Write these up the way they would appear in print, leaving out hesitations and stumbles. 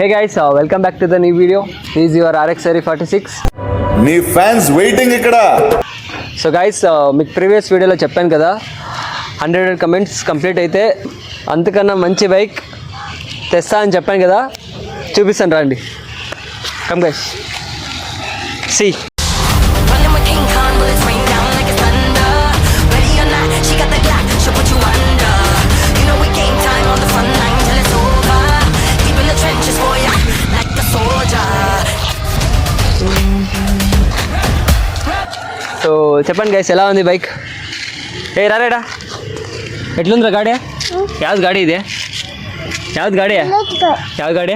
Hey guys, welcome back to the new video. This is your RX Series 46. నీ fans waiting ఇక్కడ. So guys, మీకు previous వీడియోలో చెప్పాను కదా, 100 కమెంట్స్ కంప్లీట్ అయితే అంతకన్నా మంచి బైక్ తెస్తా అని చెప్పాను కదా, చూపిస్తాను రండి. Come guys, see. సో చెప్పండి గైస్, ఎలా ఉంది బైక్? రారేడా, ఎట్లుందిరా గాడి? యాವ್ದು ಗಾಡಿ ಇದೆ? ಯಾವ್ದು ಗಾಡಿ? ಯಾವ ಗಾಡಿ?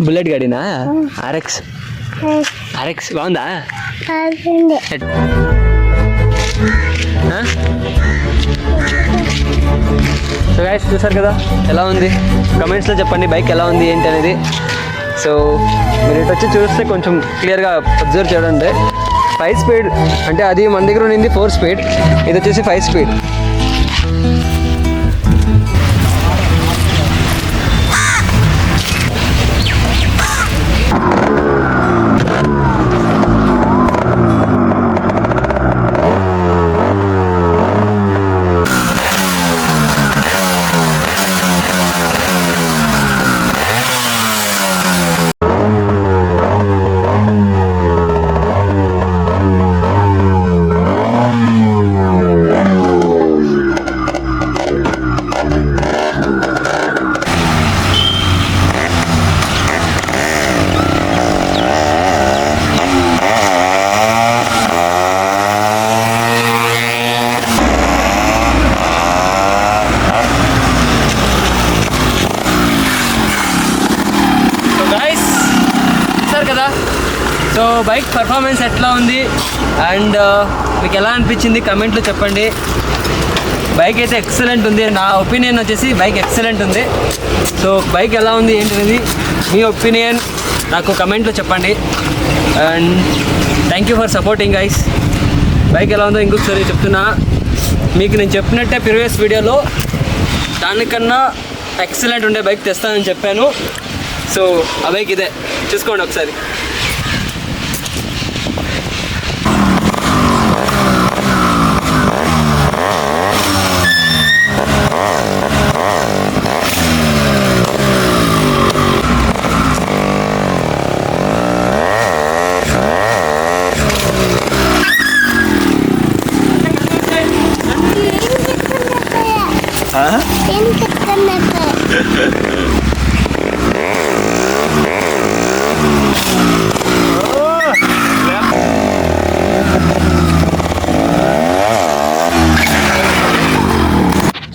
బుల్లెట్ గాడినా? ఆర్ఎక్స్ బాగుందా? సో గైస్, చూసారు కదా ఎలా ఉంది? కమెంట్స్లో చెప్పండి బైక్ ఎలా ఉంది ఏంటి అనేది. సో మీరు ఇటు వచ్చి చూస్తే కొంచెం క్లియర్గా అబ్జర్వ్ చేయడండి. 5 స్పీడ్ అంటే అది మన దగ్గర ఉన్నది 4 స్పీడ్, ఇది వచ్చేసి 5 స్పీడ్. కదా, సో బైక్ పర్ఫార్మెన్స్ ఎట్లా ఉంది అండ్ మీకు ఎలా అనిపించింది కమెంట్లో చెప్పండి. బైక్ అయితే ఎక్సలెంట్ ఉంది, నా ఒపీనియన్ వచ్చేసి బైక్ ఎక్సలెంట్ ఉంది. సో బైక్ ఎలా ఉంది ఏంటిది మీ ఒపీనియన్ నాకు కమెంట్లో చెప్పండి. And thank you for supporting guys. Bike ఎలా ఉందో ఇంకొకసారి చెప్తున్నా, మీకు నేను చెప్పినట్టే ప్రీవియస్ వీడియోలో దానికన్నా ఎక్సలెంట్ ఉండే బైక్ తెస్తానని చెప్పాను. సో ఆ బైక్ ఇదే, చూసుకోండి ఒకసారి.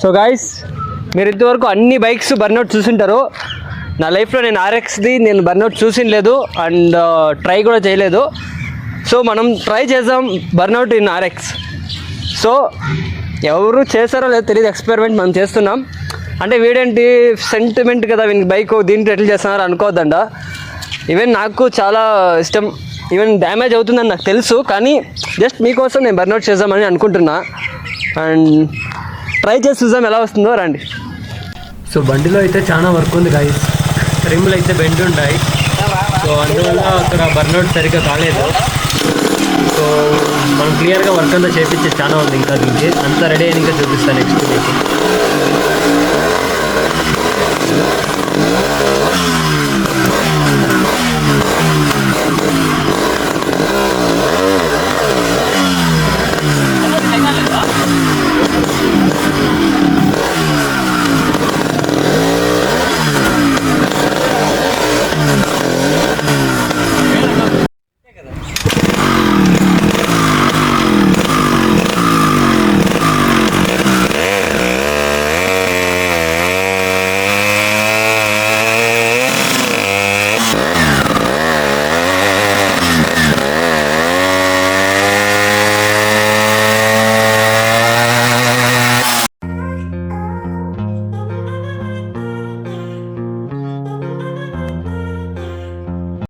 సో గాయస్, మీరు ఇంతవరకు అన్ని బైక్స్ బర్నౌట్ చూసింటారు. నా లైఫ్లో నేను ఆర్ఎక్స్ది నేను బర్నౌట్ చూసినలేదు అండ్ ట్రై కూడా చేయలేదు. సో మనం ట్రై చేద్దాం బర్నౌట్ ఇన్ ఆర్ఎక్స్. సో ఎవరు చేస్తారో లేదో తెలియదు, ఎక్స్పెరిమెంట్ మనం చేస్తున్నాం. అంటే వీడేంటి సెంటిమెంట్ కదా వీనికి బైక్, దీంట్లో ఎట్లా చేస్తున్నారు అనుకోవద్దండ. ఈవెన్ నాకు చాలా ఇష్టం, ఈవెన్ డ్యామేజ్ అవుతుందని నాకు తెలుసు, కానీ జస్ట్ మీకోసం నేను బర్నౌట్ చేద్దామని అనుకుంటున్నా. అండ్ ట్రై చేసి చూద్దాం ఎలా వస్తుందో రండి. సో బండిలో అయితే చాలా వర్క్ ఉంది గాయస్, రిమ్లు అయితే బెండ్ ఉంటాయి. సో అందువల్ల అక్కడ బర్నౌట్ సరిగ్గా కాలేదు. సో మనం క్లియర్గా వర్క్ అంతా చేపించే చాలా ఉంది. ఇంకా దీనికి అంతా రెడీ అయిన ఇంకా చూపిస్తాను నెక్స్ట్ మీకు.